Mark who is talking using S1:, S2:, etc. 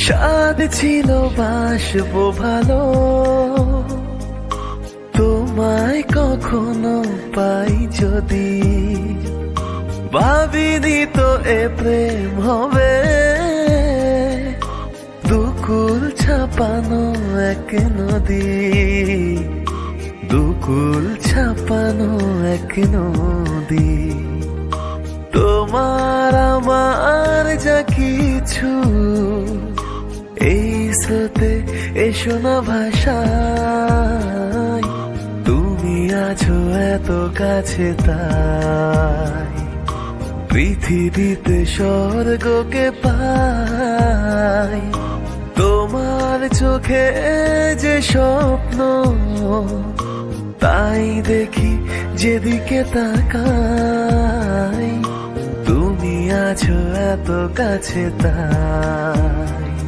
S1: স্বাদ ছিল বাসবো ভালো, তোমায় কখনো পাই যদি। ভাবিনি তো এ প্রেম হবে, দুকুল ছাপানো এক নদী, দুকুল ছাপানো এক নদী। তোমার আমার যা কিছু এই স্রোতে এসো না ভাষায়, তুমি আছো এত কাছে তাই পৃথিবীতে স্বর্গকে পাই। তোমার চোখে যে স্বপ্ন তাই দেখি যেদিকে তাকাই, তুমি আছো এত কাছে তাই।